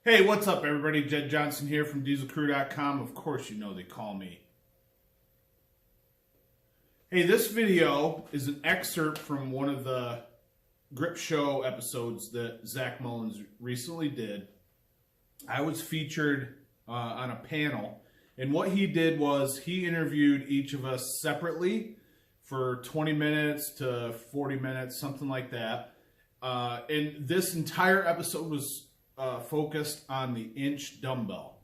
Hey, what's up, everybody? Jed Johnson here from dieselcrew.com. Of course, you know they call me. Hey, this video is an excerpt from one of the Grip Show episodes that Zach Mullins recently did. I was featured on a panel, and what he did was he interviewed each of us separately for 20 minutes to 40 minutes, something like that. And this entire episode was focused on the Inch Dumbbell.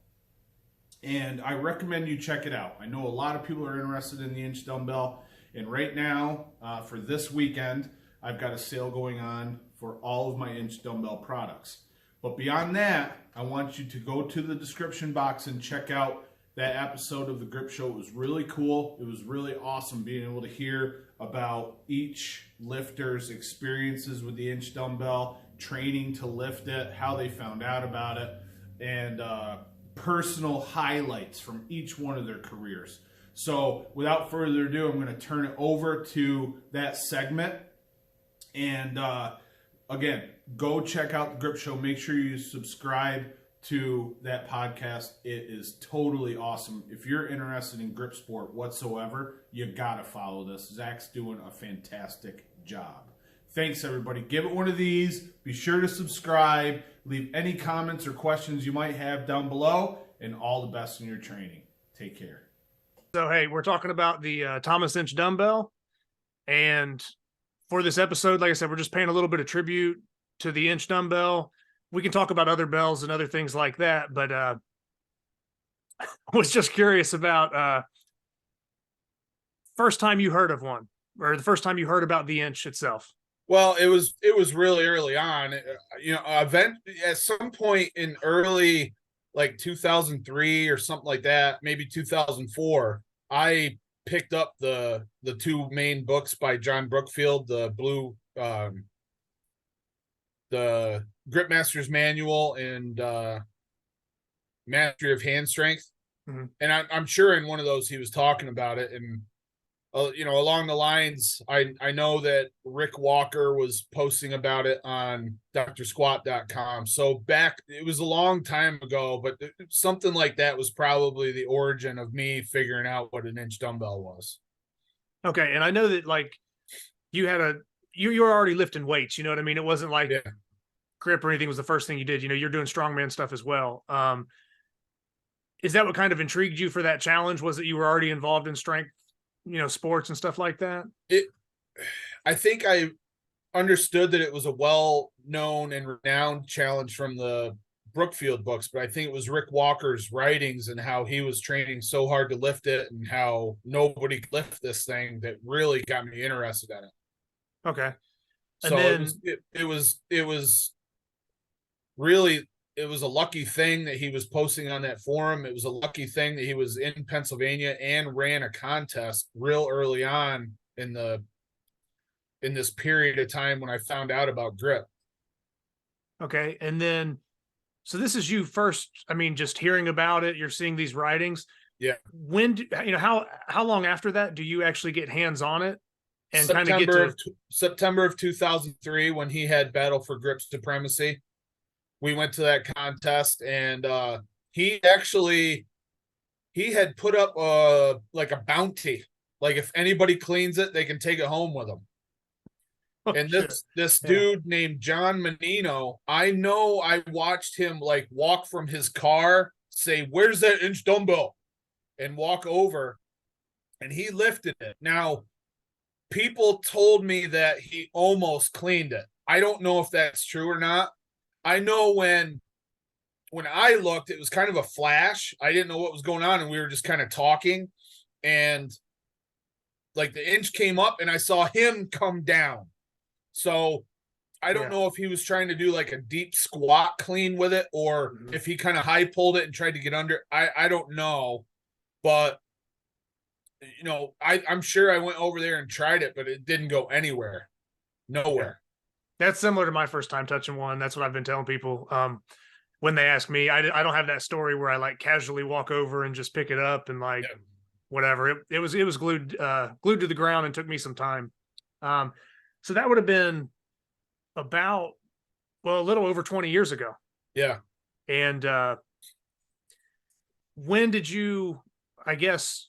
And I recommend you check it out. I know a lot of people are interested in the Inch Dumbbell. And right now, for this weekend, I've got a sale going on for all of my Inch Dumbbell products. But beyond that, I want you to go to the description box and check out that episode of the Grip Show. It was really cool. It was really awesome being able to hear about each lifter's experiences with the Inch Dumbbell, training to lift it, how they found out about it, and personal highlights from each one of their careers. So without further ado, I'm going to turn it over to that segment. And again, go check out the Grip Show. Make sure you subscribe to that podcast. It is totally awesome. If you're interested in grip sport whatsoever, you got to follow this. Zach's doing a fantastic job. Thanks, everybody. Give it one of these. Be sure to subscribe. Leave any comments or questions you might have down below. And all the best in your training. Take care. So, hey, we're talking about the Thomas Inch Dumbbell. And for this episode, like I said, we're just paying a little bit of tribute to the Inch Dumbbell. We can talk about other bells and other things like that. But I was just curious about first time you heard of one, or the first time you heard about the Inch itself. Well, it was really early on, event at some point in early like 2003 or something like that, maybe 2004. I picked up the two main books by John Brookfield, the Grip Master's Manual and Mastery of Hand Strength. Mm-hmm. And I'm sure in one of those he was talking about it, and along the lines, I know that Rick Walker was posting about it on drsquat.com. So it was a long time ago, but something like that was probably the origin of me figuring out what an Inch Dumbbell was. Okay. And I know that like you had you were already lifting weights, you know what I mean? It wasn't like grip or anything was the first thing you did. You're doing strongman stuff as well. Is that what kind of intrigued you for that challenge? Was that you were already involved in strength, sports and stuff like that? I think I understood that it was a well-known and renowned challenge from the Brookfield books, but I think it was Rick Walker's writings and how he was training so hard to lift it and how nobody could lift this thing that really got me interested in it. Okay. And so then it was really, it was a lucky thing that he was posting on that forum. It was a lucky thing that he was in Pennsylvania and ran a contest real early on in this period of time when I found out about grip. Okay. And then, so this is you first, just hearing about it, you're seeing these writings. Yeah. When, how long after that do you actually get hands on it and kind of get to September of 2003, when he had Battle for Grip Supremacy? We went to that contest, and he had put up like a bounty, like if anybody cleans it, they can take it home with them. And this dude named John Menino, I know I watched him like walk from his car, say, "Where's that Inch Dumbbell?" and walk over, and he lifted it. Now, people told me that he almost cleaned it. I don't know if that's true or not. I know when I looked, it was kind of a flash. I didn't know what was going on, and we were just kind of talking, and like the Inch came up and I saw him come down. So I don't know if he was trying to do like a deep squat clean with it, or if he kind of high pulled it and tried to get under. I don't know, but I'm sure I went over there and tried it, but it didn't go anywhere. Nowhere. That's similar to my first time touching one. That's what I've been telling people. When they ask me, I don't have that story where I like casually walk over and just pick it up and whatever. It was glued to the ground and took me some time. So that would have been about, a little over 20 years ago. Yeah. And when did you, I guess,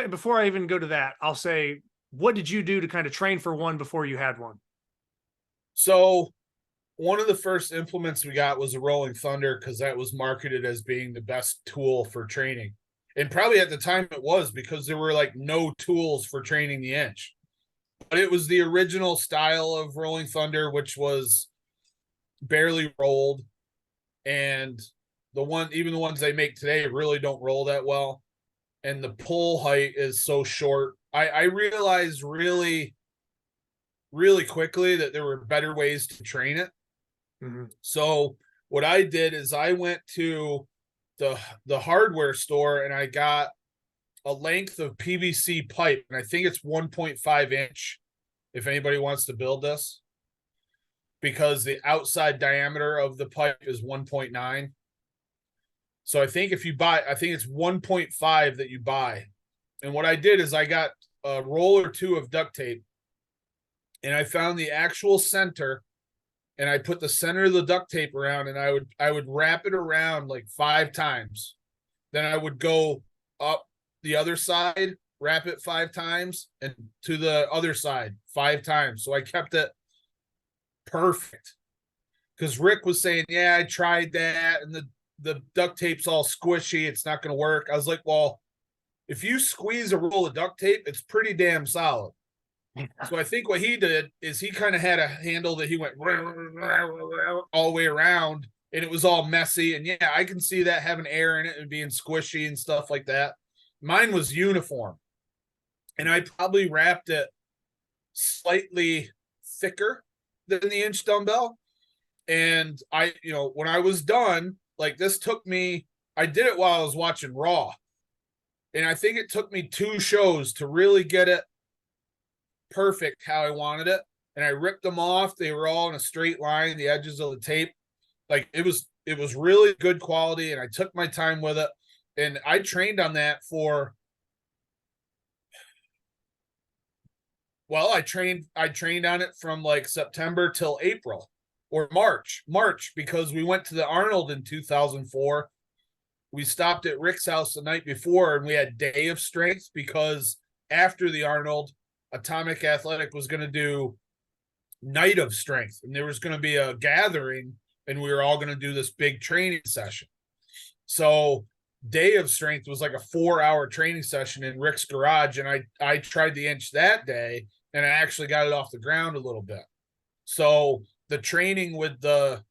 before I even go to that, I'll say, what did you do to kind of train for one before you had one? So one of the first implements we got was a Rolling Thunder, because that was marketed as being the best tool for training. And probably at the time it was, because there were like no tools for training the inch. But it was the original style of Rolling Thunder, which was barely rolled. And even the ones they make today really don't roll that well. And the pull height is so short. I realized really, really quickly that there were better ways to train it. Mm-hmm. So what I did is I went to the hardware store and I got a length of PVC pipe, and I think it's 1.5 inch if anybody wants to build this, because the outside diameter of the pipe is 1.9. So I think it's 1.5 that you buy. And what I did is I got a roll or two of duct tape, and I found the actual center, and I put the center of the duct tape around, and I would wrap it around like 5 times. Then I would go up the other side, wrap it 5 times, and to the other side 5 times. So I kept it perfect. Because Rick was saying, yeah, I tried that, and the duct tape's all squishy, it's not going to work. I was like, well, if you squeeze a roll of duct tape, it's pretty damn solid. So I think what he did is he kind of had a handle that he went all the way around, and it was all messy. And yeah, I can see that having air in it and being squishy and stuff like that. Mine was uniform, and I probably wrapped it slightly thicker than the Inch dumbbell. And when I was done, like, this took me, I did it while I was watching Raw. And I think it took me 2 shows to really get it perfect how I wanted it. And I ripped them off. They were all in a straight line, the edges of the tape. Like, it was really good quality, and I took my time with it. And I trained on that I trained on it from like September till April or March, because we went to the Arnold in 2004. We stopped at Rick's house the night before, and we had day of strength, because after the Arnold, Atomic Athletic was going to do night of strength, and there was going to be a gathering, and we were all going to do this big training session. So day of strength was like a 4-hour training session in Rick's garage, and I tried the Inch that day, and I actually got it off the ground a little bit. So the training with that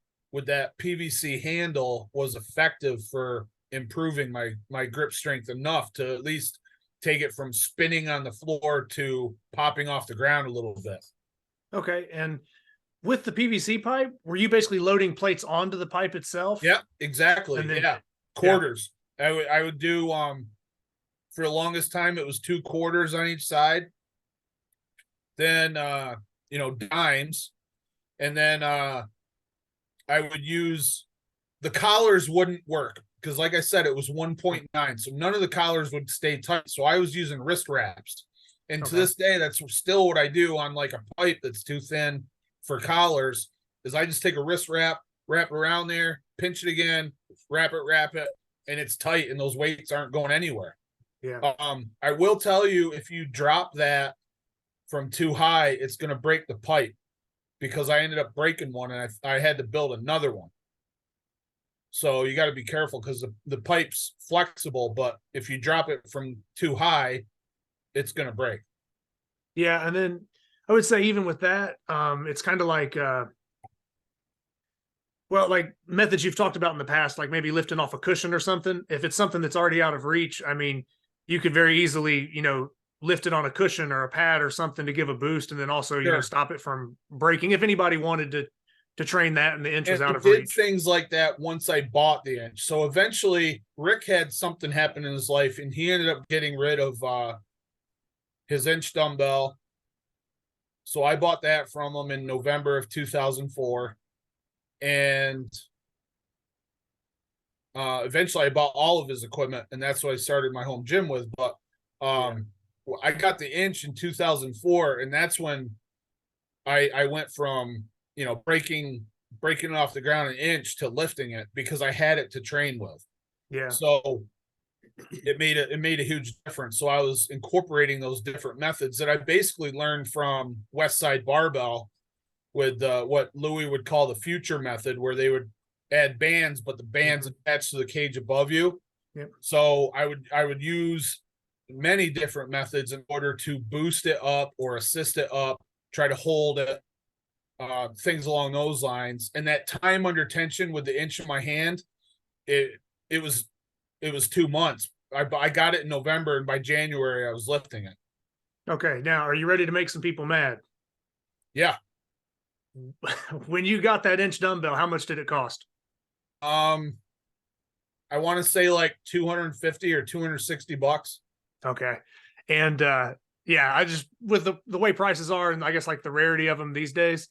PVC handle was effective for improving my grip strength enough to at least take it from spinning on the floor to popping off the ground a little bit. Okay. And with the PVC pipe, were you basically loading plates onto the pipe itself? Yeah, exactly. And then, quarters. Yeah. I would do for the longest time it was 2 quarters on each side. Then dimes. And then I would use, the collars wouldn't work, because like I said, it was 1.9. So none of the collars would stay tight. So I was using wrist wraps. And to this day, that's still what I do on like a pipe that's too thin for collars, is I just take a wrist wrap it around there, pinch it again, wrap it, and it's tight, and those weights aren't going anywhere. Yeah. I will tell you, if you drop that from too high, it's going to break the pipe, because I ended up breaking one, and I had to build another one. So you got to be careful, because the pipe's flexible, but if you drop it from too high, it's going to break. Yeah. And then I would say, even with that, it's kind of like, like methods you've talked about in the past, like maybe lifting off a cushion or something. If it's something that's already out of reach, I mean, you could very easily, lift it on a cushion or a pad or something to give a boost, and then also, stop it from breaking. If anybody wanted to train that and the Inch was out of reach. Things like that once I bought the Inch. So eventually Rick had something happen in his life, and he ended up getting rid of his Inch dumbbell. So I bought that from him in November of 2004. And eventually I bought all of his equipment, and that's what I started my home gym with. But I got the Inch in 2004, and that's when I went from breaking breaking it off the ground an inch to lifting it because I had it to train with. Yeah. So it made a huge difference. So I was incorporating those different methods that I basically learned from West Side Barbell with what Louis would call the future method, where they would add bands, but the bands attached to the cage above you. Yep. So I would use many different methods in order to boost it up or assist it up, try to hold it, things along those lines. And that time under tension with the inch in my hand, it was 2 months. I got it in November, and by January I was lifting it. Okay, now are you ready to make some people mad? Yeah. When you got that inch dumbbell, how much did it cost? I want to say like 250 or 260 bucks. Okay. And yeah, I just, with the way prices are, and I guess like the rarity of them these days,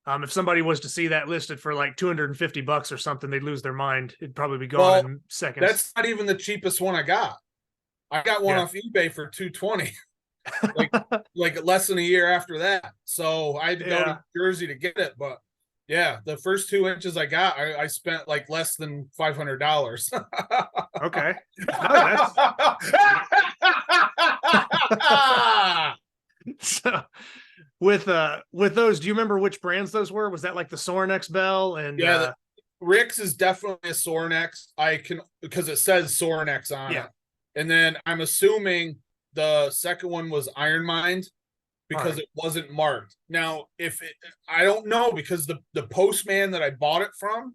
if somebody was to see that listed for like 250 bucks or something, they'd lose their mind. It'd probably be gone in seconds. That's not even the cheapest one I got. I got one off eBay for 220. like less than a year after that. So I had to go to Jersey to get it. But yeah, the first 2 inches I got, I spent like less than $500. Okay. No, so with those, do you remember which brands those were? Was that like the Sorinex Bell? And Rick's is definitely a Sorinex. I can, because it says Sorinex on it. And then I'm assuming the second one was Iron Mind, because it wasn't marked. Now, I don't know, because the postman that I bought it from,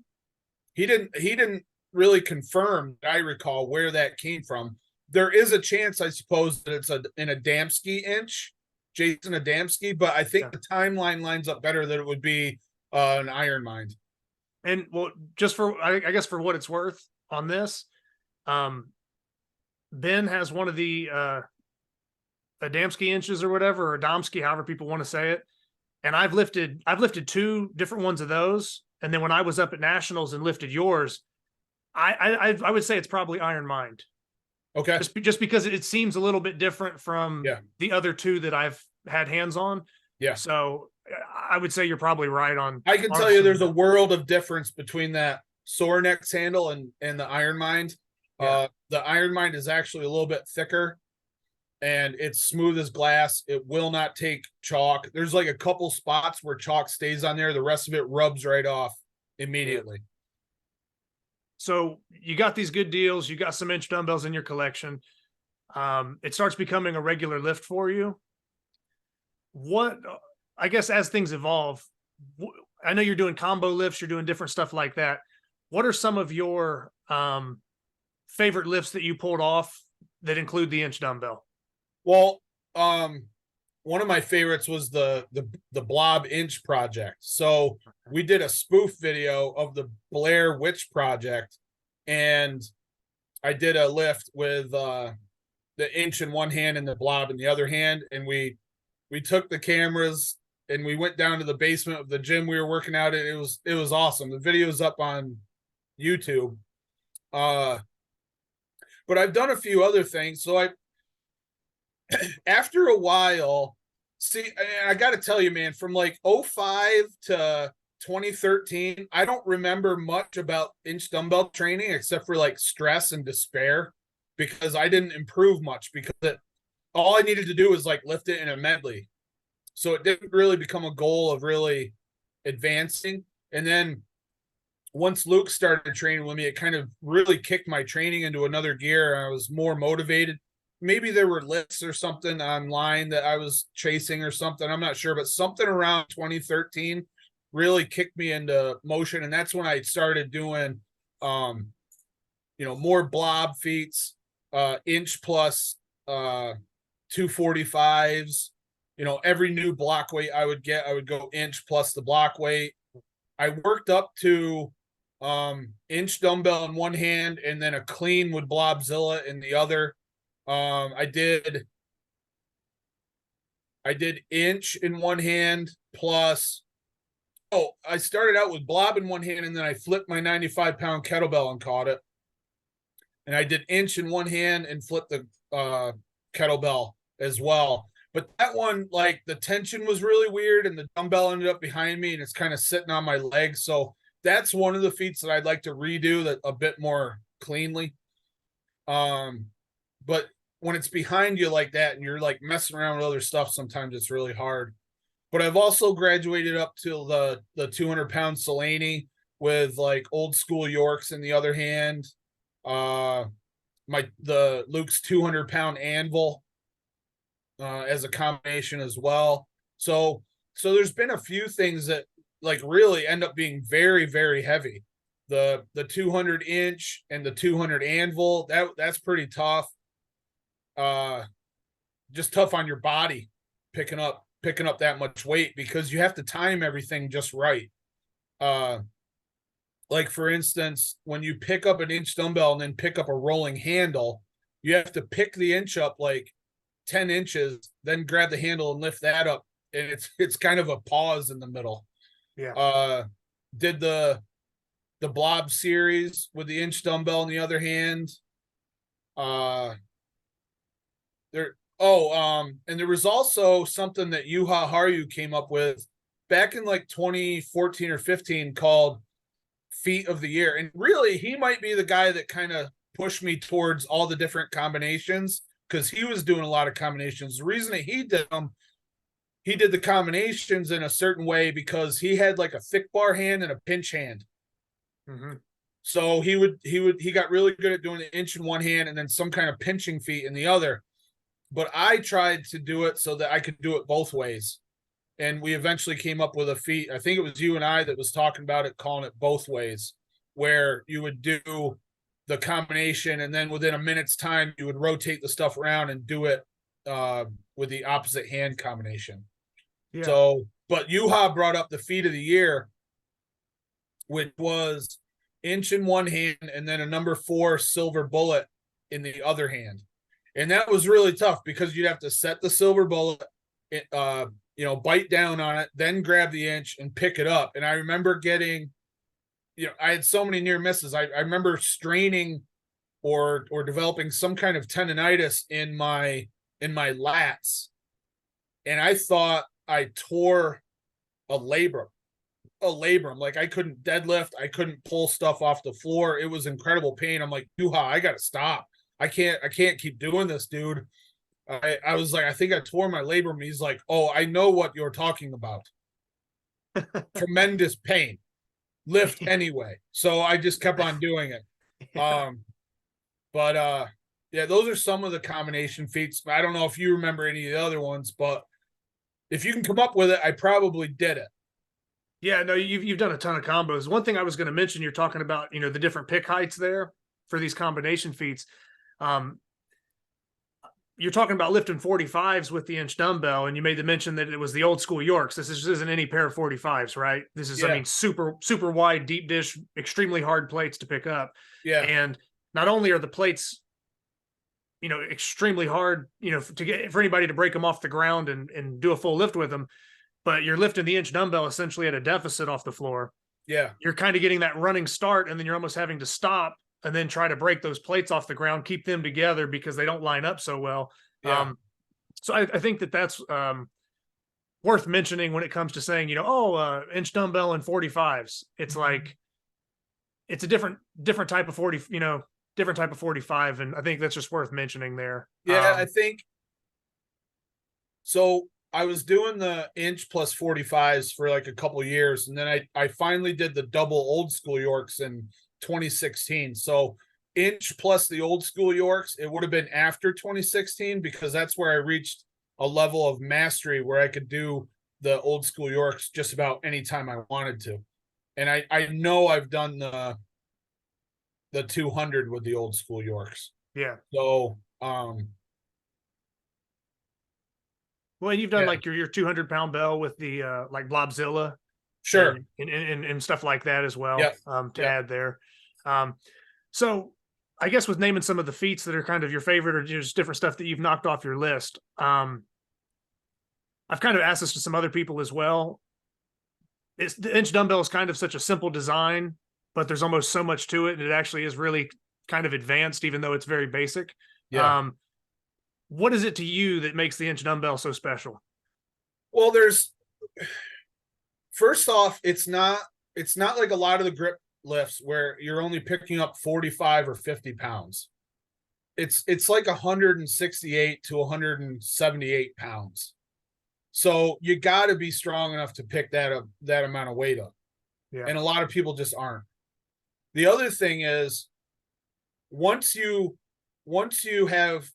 he didn't really confirm, I recall, where that came from. There is a chance, I suppose, that it's an Adamski inch, Jason Adamski, but I think the timeline lines up better that it would be an Iron Mind. And well, just for, I guess for what it's worth on this, Ben has one of the Adamski inches or whatever, or Adamski, however people want to say it. And I've lifted 2 different ones of those. And then when I was up at Nationals and lifted yours, I would say it's probably Iron Mind. Okay. Just because it seems a little bit different from the other 2 that I've had hands on. Yeah. So I would say you're probably right on. I can tell you there's a world of difference between that Sorinex handle and the Iron Mind. The Iron Mind is actually a little bit thicker, and it's smooth as glass. It will not take chalk. There's like a couple spots where chalk stays on there. The rest of it rubs right off immediately. So you got these good deals. You got some inch dumbbells in your collection. It starts becoming a regular lift for you. What, I guess, as things evolve, I know you're doing combo lifts, you're doing different stuff like that. What are some of your favorite lifts that you pulled off that include the inch dumbbell? Well, one of my favorites was the Blob Inch project. So we did a spoof video of the Blair Witch Project, and I did a lift with the inch in one hand and the blob in the other hand, and we took the cameras and we went down to the basement of the gym we were working out at. It was awesome. The video's up on YouTube. But I've done a few other things. So after a while, I got to tell you, man, from like 2005 to 2013, I don't remember much about inch dumbbell training except for like stress and despair, because I didn't improve much, because all I needed to do was like lift it in a medley. So it didn't really become a goal of really advancing. And then once Luke started training with me, it kind of really kicked my training into another gear. I was more motivated. Maybe there were lists or something online that I was chasing or something. I'm not sure, but something around 2013 really kicked me into motion. And that's when I started doing, more blob feats, inch plus 245s. Every new block weight I would go inch plus the block weight. I worked up to inch dumbbell in one hand and then a clean with Blobzilla in the other. I did inch in one hand plus, I started out with blob in one hand, and then I flipped my 95-pound kettlebell and caught it. And I did inch in one hand and flipped the kettlebell as well. But that one, like the tension was really weird and the dumbbell ended up behind me and it's kind of sitting on my leg. So that's one of the feats that I'd like to redo that a bit more cleanly. But when it's behind you like that and you're like messing around with other stuff, sometimes it's really hard. But I've also graduated up to the 200-pound Selene with like old school Yorks in the other hand. The Luke's 200-pound anvil as a combination as well. So there's been a few things that like really end up being very, very heavy. The 200 inch and the 200 anvil, that's pretty tough. Just tough on your body picking up that much weight because you have to time everything just right. Like for instance, when you pick up an inch dumbbell and then pick up a rolling handle, you have to pick the inch up like 10 inches, then grab the handle and lift that up. And it's kind of a pause in the middle. Yeah. Did the blob series with the inch dumbbell in the other hand. And there was also something that Yuha Haru came up with back in like 2014 or 15 called Feat of the Year. And really, he might be the guy that kind of pushed me towards all the different combinations because he was doing a lot of combinations. The reason that he did them, he did the combinations in a certain way because he had like a thick bar hand and a pinch hand. Mm-hmm. So he got really good at doing the inch in one hand and then some kind of pinching feat in the other. But I tried to do it so that I could do it both ways. And we eventually came up with a feat. I think it was you and I that was talking about it, calling it both ways, where you would do the combination and then within a minute's time, you would rotate the stuff around and do it with the opposite hand combination. Yeah. So, but Yuha brought up the feat of the year, which was inch in one hand and then a number 4 silver bullet in the other hand. And that was really tough because you'd have to set the silver bullet, bite down on it, then grab the inch and pick it up. And I remember getting, I had so many near misses. I remember straining or developing some kind of tendonitis in my lats. And I thought I tore a labrum. Like I couldn't deadlift. I couldn't pull stuff off the floor. It was incredible pain. I'm like, Yuha, I got to stop. I can't keep doing this, dude. I was like, I think I tore my labrum. And he's like, oh, I know what you're talking about. Tremendous pain. Lift anyway. So I just kept on doing it. Yeah, those are some of the combination feats. I don't know if you remember any of the other ones, but if you can come up with it, I probably did it. Yeah, no, you've done a ton of combos. One thing I was going to mention, you're talking about, the different pick heights there for these combination feats. You're talking about lifting 45s with the inch dumbbell, and you made the mention that it was the old school Yorks. This isn't any pair of 45s, right? This is, yeah. super, super wide, deep dish, extremely hard plates to pick up. Yeah. And not only are the plates, extremely hard, for anybody to break them off the ground and do a full lift with them, but you're lifting the inch dumbbell essentially at a deficit off the floor. Yeah. You're kind of getting that running start, and then you're almost having to stop and then try to break those plates off the ground, keep them together because they don't line up so well. Yeah. So I think that's worth mentioning when it comes to saying, inch dumbbell and 45s. It's like, it's a different type of 40, different type of 45. And I think that's just worth mentioning there. Yeah, I think so. I was doing the inch plus 45s for like a couple of years. And then I finally did the double old school Yorks in 2016. So inch plus the old school Yorks, it would have been after 2016 because that's where I reached a level of mastery where I could do the old school Yorks just about any time I wanted to. And I know I've done the 200 with the old school Yorks. Yeah. So, well, and you've done like your 200-pound bell with the like Blobzilla. Sure. And stuff like that as well. Yep. To add there. So I guess with naming some of the feats that are kind of your favorite or just different stuff that you've knocked off your list, I've kind of asked this to some other people as well. The inch dumbbell is kind of such a simple design, but there's almost so much to it. And it actually is really kind of advanced, even though it's very basic. Yeah. what is it to you that makes the Inch dumbbell so special? Well, first off, it's not like a lot of the grip lifts where you're only picking up 45 or 50 pounds. It's like 168 to 178 pounds. So you got to be strong enough to pick that amount of weight up. Yeah. And a lot of people just aren't. The other thing is, once you have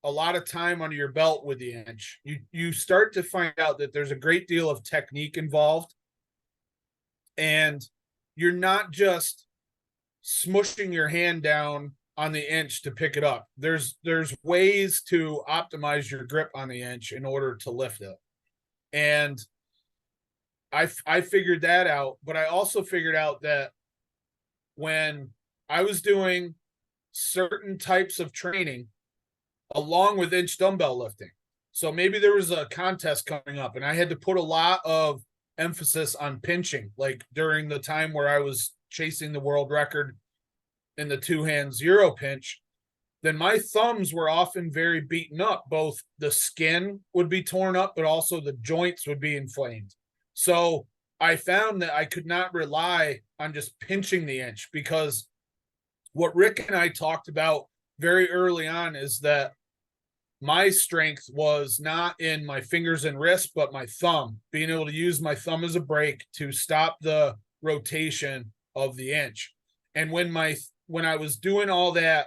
a lot of time under your belt with the Inch, you start to find out that there's a great deal of technique involved, and you're not just smushing your hand down on the Inch to pick it up. There's ways to optimize your grip on the Inch in order to lift it. And I figured that out, but I also figured out that when I was doing certain types of training along with Inch dumbbell lifting, so maybe there was a contest coming up and I had to put a lot of emphasis on pinching, like during the time where I was chasing the world record in the 2-hand 0 pinch, then my thumbs were often very beaten up. Both the skin would be torn up, but also the joints would be inflamed. So I found that I could not rely on just pinching the Inch, because what Rick and I talked about very early on is that my strength was not in my fingers and wrists, but my thumb, being able to use my thumb as a brake to stop the rotation of the Inch. And when I was doing all that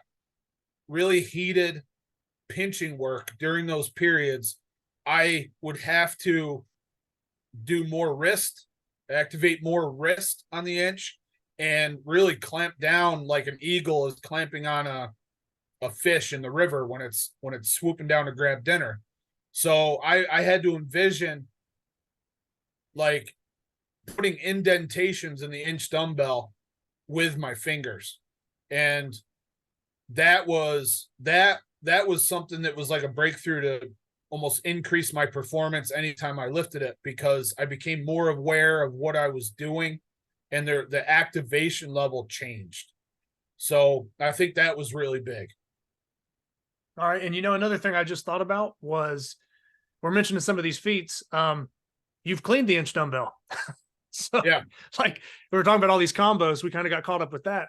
really heated pinching work during those periods, I would have to do more wrist, activate more wrist on the Inch, and really clamp down like an eagle is clamping on a fish in the river when it's swooping down to grab dinner. So I had to envision like putting indentations in the Inch dumbbell with my fingers. And that was something that was like a breakthrough to almost increase my performance anytime I lifted it, because I became more aware of what I was doing and the activation level changed. So I think that was really big. All right. And another thing I just thought about was, we're mentioning some of these feats. You've cleaned the Inch dumbbell. So yeah, like we were talking about all these combos, we kind of got caught up with that.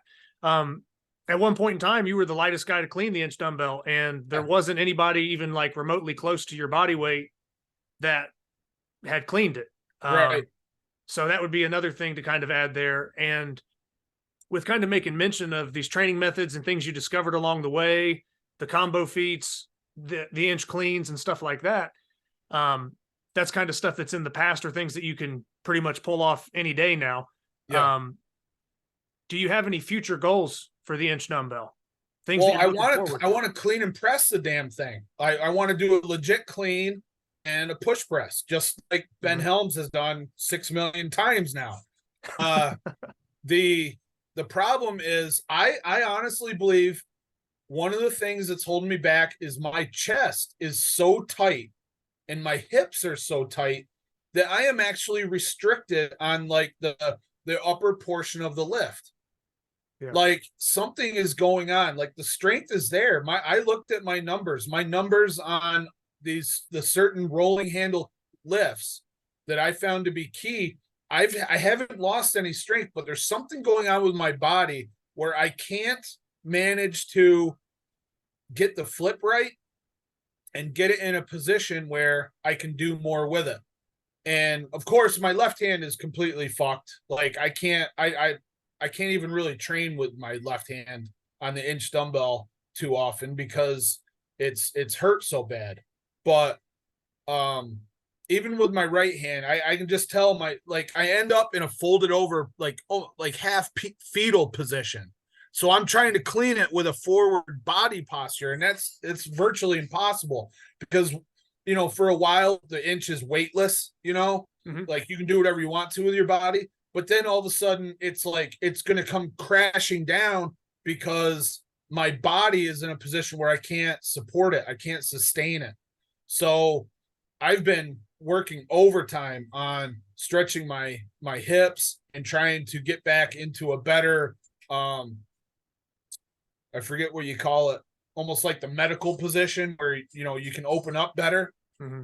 At one point in time, you were the lightest guy to clean the Inch dumbbell, and there wasn't anybody even like remotely close to your body weight that had cleaned it. Right. So that would be another thing to kind of add there. And with kind of making mention of these training methods and things you discovered along the way, the combo feats, the Inch cleans and stuff like that. That's kind of stuff that's in the past, or things that you can pretty much pull off any day now. Yeah. Do you have any future goals for the Inch dumbbell? Things well, that I want to clean and press the damn thing. I want to do a legit clean and a push press, just like Ben Helms has done 6 million times now. The problem is I honestly believe one of the things that's holding me back is my chest is so tight and my hips are so tight that I am actually restricted on like the upper portion of the lift. Yeah. Like something is going on. Like the strength is there. I looked at my numbers on the certain rolling handle lifts that I found to be key. I haven't lost any strength, but there's something going on with my body where I can't manage to get the flip right and get it in a position where I can do more with it. And of course, my left hand is completely fucked. Like I can't even really train with my left hand on the Inch dumbbell too often because it's hurt so bad. But even with my right hand, I can just tell I end up in a folded over like half fetal position. So I'm trying to clean it with a forward body posture, and it's virtually impossible because for a while the Inch is weightless, like you can do whatever you want to with your body. But then all of a sudden it's like it's going to come crashing down because my body is in a position where I can't support it. I can't sustain it. So I've been working overtime on stretching my hips and trying to get back into a better, I forget what you call it, almost like the medical position where, you know, you can open up better. Mm-hmm.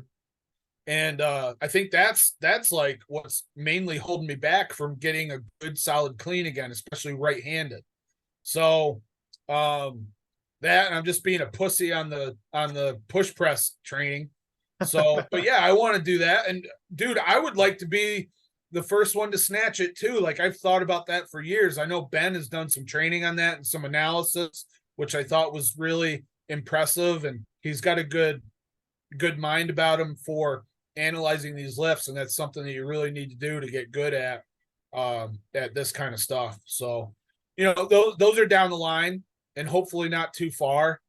And I think that's like what's mainly holding me back from getting a good solid clean again, especially right-handed. So that, and I'm just being a pussy on the push press training. So, but yeah, I want to do that. And dude, I would like to be the first one to snatch it too. Like, I've thought about that for years. I know Ben has done some training on that and some analysis, which I thought was really impressive. And he's got a good mind about him for analyzing these lifts. And that's something that you really need to do to get good at this kind of stuff. So, you know, those are down the line and hopefully not too far.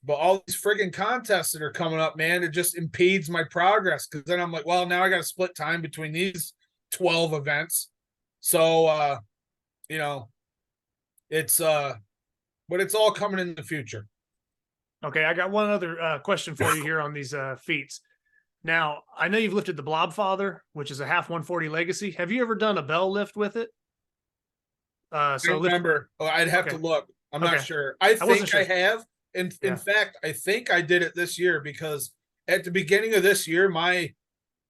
But all these friggin' contests that are coming up, man, it just impedes my progress. Cause then I'm like, well, now I got to split time between these 12 events. So, you know, it's, but it's all coming in the future. Okay. I got one other question for you here on these feats. Now, I know you've lifted the Blobfather, which is a half 140 legacy. Have you ever done a bell lift with it? I remember. I'd have to look. I'm not sure. I think I have. In fact, I think I did it this year because at the beginning of this year, my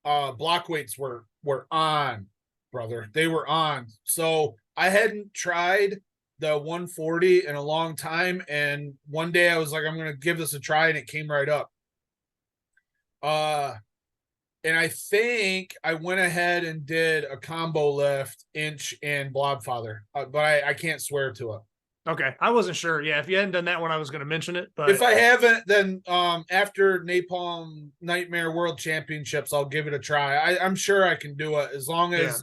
block weights were on, brother. They were on. So I hadn't tried the 140 in a long time. And one day I was like, I'm going to give this a try. And it came right up. And I think I went ahead and did a combo lift, Inch and Blobfather, but I can't swear to it. Okay. I wasn't sure. Yeah. If you hadn't done that one, I was going to mention it, but if I haven't, then after Napalm Nightmare World Championships, I'll give it a try. I'm sure I can do it as long as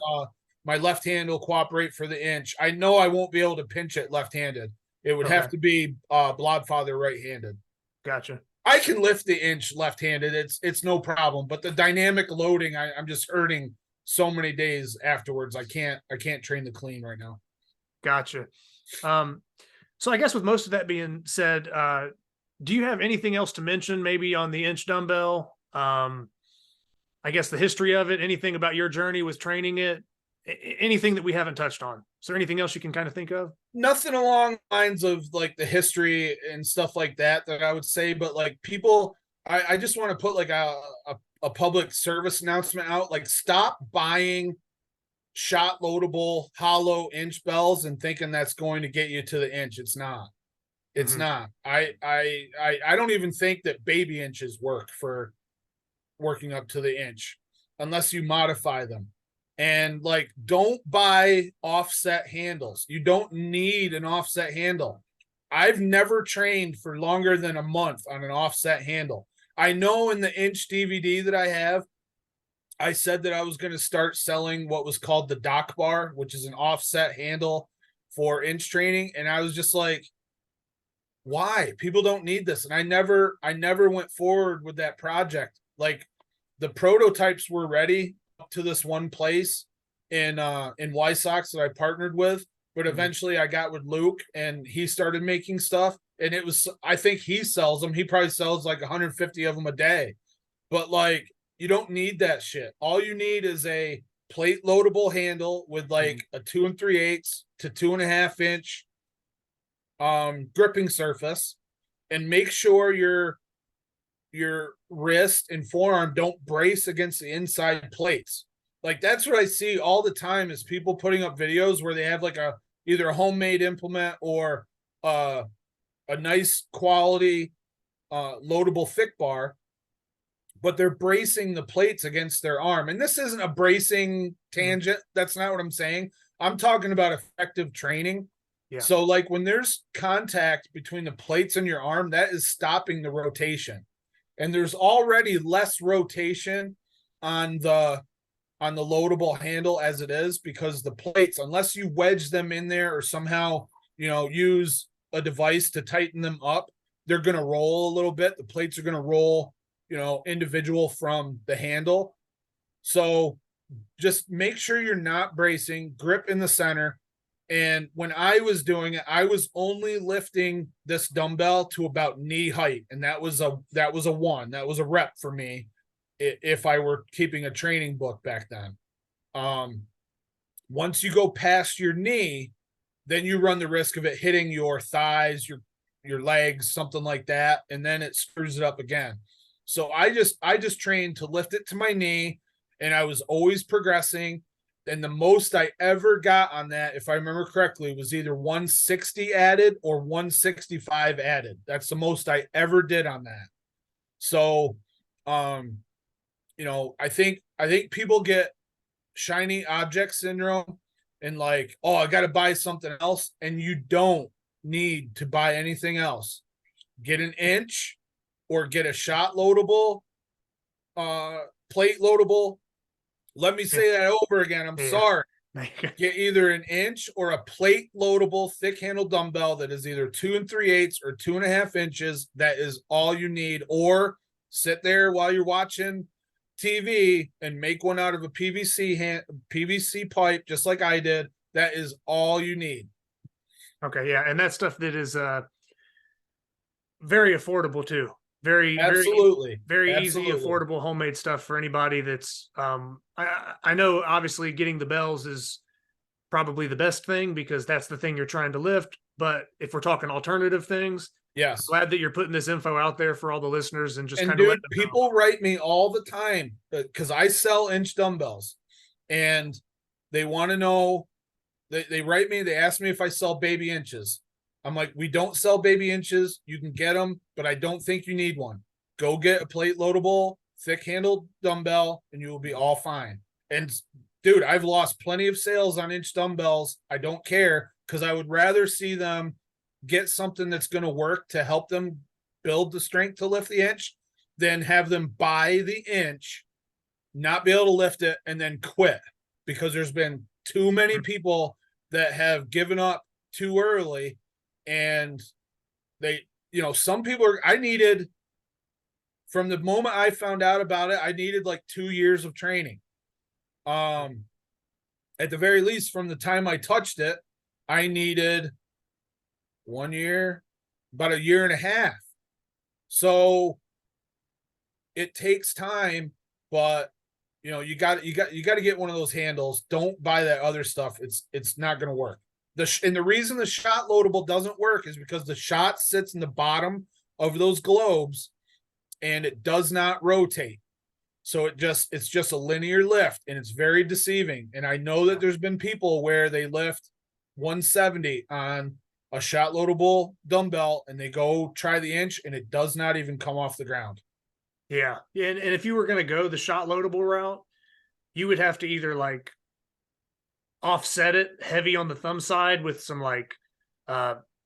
my left hand will cooperate for the Inch. I know I won't be able to pinch it left-handed. It would have to be Blobfather right-handed. Gotcha. I can lift the Inch left-handed. It's no problem, but the dynamic loading, I'm just hurting so many days afterwards. I can't train the clean right now. Gotcha. So I guess with most of that being said, do you have anything else to mention maybe on the Inch dumbbell? I guess the history of it, anything about your journey with training it, anything that we haven't touched on. Is there anything else you can kind of think of? Nothing along the lines of like the history and stuff like that I would say, but like people, I just want to put like a public service announcement out, like stop buying shot loadable hollow inch bells and thinking that's going to get you to the inch. It's not. It's not. I don't even think that baby inches work for working up to the inch unless you modify them. And like, don't buy offset handles. You don't need an offset handle. I've never trained for longer than a month on an offset handle. I know in the Inch DVD that I have, I said that I was going to start selling what was called the dock bar, which is an offset handle for inch training. And I was just like, why? People don't need this. And I never went forward with that project. Like, the prototypes were ready up to this one place in Wysox that I partnered with, but eventually I got with Luke and he started making stuff, and it was, I think he sells them. He probably sells like 150 of them a day, but like, you don't need that shit. All you need is a plate loadable handle with like a 2 3/8 to 2.5 inch gripping surface, and make sure your wrist and forearm don't brace against the inside plates. Like, that's what I see all the time is people putting up videos where they have like either a homemade implement or a nice quality loadable thick bar, but they're bracing the plates against their arm. And this isn't a bracing tangent. That's not what I'm saying. I'm talking about effective training. Yeah. So like, when there's contact between the plates and your arm, that is stopping the rotation. And there's already less rotation on the loadable handle as it is, because the plates, unless you wedge them in there or somehow, you know, use a device to tighten them up, they're going to roll a little bit. The plates are going to roll, you know, individual from the handle. So just make sure you're not bracing, grip in the center. And when I was doing it, I was only lifting this dumbbell to about knee height. And that was a 1. That was a rep for me if I were keeping a training book back then. Once you go past your knee, then you run the risk of it hitting your thighs, your legs, something like that, and then it screws it up again. So I just trained to lift it to my knee, and I was always progressing. And the most I ever got on that, if I remember correctly, was either 160 added or 165 added. That's the most I ever did on that. So, you know, I think people get shiny object syndrome and like, oh, I got to buy something else. And you don't need to buy anything else. Get an inch or get a shot loadable, plate loadable. Let me say that over again. I'm sorry. Get either an inch or a plate loadable thick handle dumbbell that is either 2 3/8 or 2.5 inches. That is all you need. Or sit there while you're watching TV and make one out of a PVC pipe, just like I did. That is all you need. Okay, yeah, and that stuff that is very affordable too. Very Absolutely. very easy, affordable homemade stuff for anybody that's I know obviously getting the bells is probably the best thing because that's the thing you're trying to lift. But if we're talking alternative things, yes, I'm glad that you're putting this info out there for all the listeners and just kind of people write me all the time because I sell inch dumbbells and they want to know. They write me, they ask me if I sell baby inches. I'm like, we don't sell baby inches. You can get them, but I don't think you need one. Go get a plate loadable, thick handled dumbbell, and you will be all fine. And dude, I've lost plenty of sales on inch dumbbells. I don't care because I would rather see them get something that's going to work to help them build the strength to lift the inch than have them buy the inch, not be able to lift it, and then quit because there's been too many people that have given up too early. And they, you know, some people are, I needed, from the moment I found out about it, I needed like 2 years of training. At the very least, from the time I touched it, I needed 1 year, about 1.5 years. So it takes time, but you know, you got to get one of those handles. Don't buy that other stuff. It's not going to work. And the reason the shot loadable doesn't work is because the shot sits in the bottom of those globes and it does not rotate. So it's just a linear lift and it's very deceiving. And I know that there's been people where they lift 170 on a shot loadable dumbbell and they go try the inch and it does not even come off the ground. Yeah. And if you were going to go the shot loadable route, you would have to either like offset it heavy on the thumb side with some like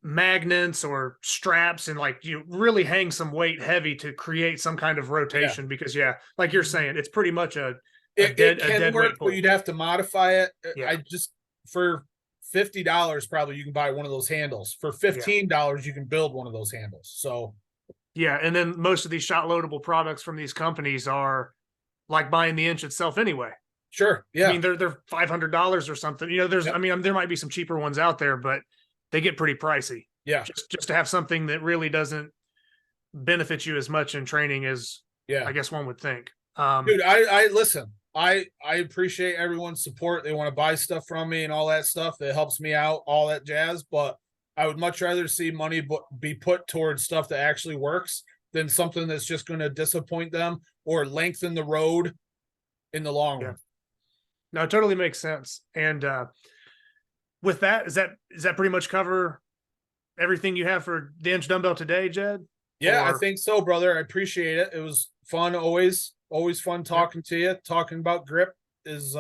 magnets or straps and like you really hang some weight heavy to create some kind of rotation because like you're saying, it's pretty much a dead work, weight pull. But you'd have to modify it. Yeah. I just, for $50 probably you can buy one of those handles. For $15 you can build one of those handles. So yeah, and then most of these shot loadable products from these companies are like buying the inch itself anyway. Sure. Yeah. I mean, they're $500 or something. You know, there's I mean, there might be some cheaper ones out there, but they get pretty pricey. Yeah. Just to have something that really doesn't benefit you as much in training as I guess one would think. Dude, I listen. I appreciate everyone's support. They want to buy stuff from me and all that stuff. That helps me out, all that jazz. But I would much rather see money be put towards stuff that actually works than something that's just going to disappoint them or lengthen the road in the long run. No, it totally makes sense. And with that, does that pretty much cover everything you have for the inch dumbbell today, Jed? Yeah, I think so, brother. I appreciate it. It was fun. Always fun talking to you. Talking about grip is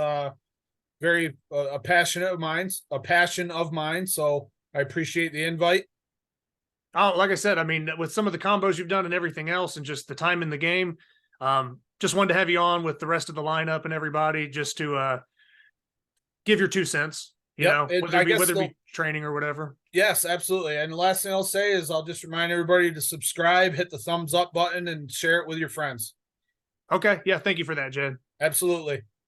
very a passion of mine. So I appreciate the invite. Oh, like I said, I mean, with some of the combos you've done and everything else and just the time in the game, just wanted to have you on with the rest of the lineup and everybody just to give your 2 cents, you know, whether it be training or whatever. Yes, absolutely. And the last thing I'll say is I'll just remind everybody to subscribe, hit the thumbs up button, and share it with your friends. Okay. Yeah. Thank you for that, Jed. Absolutely.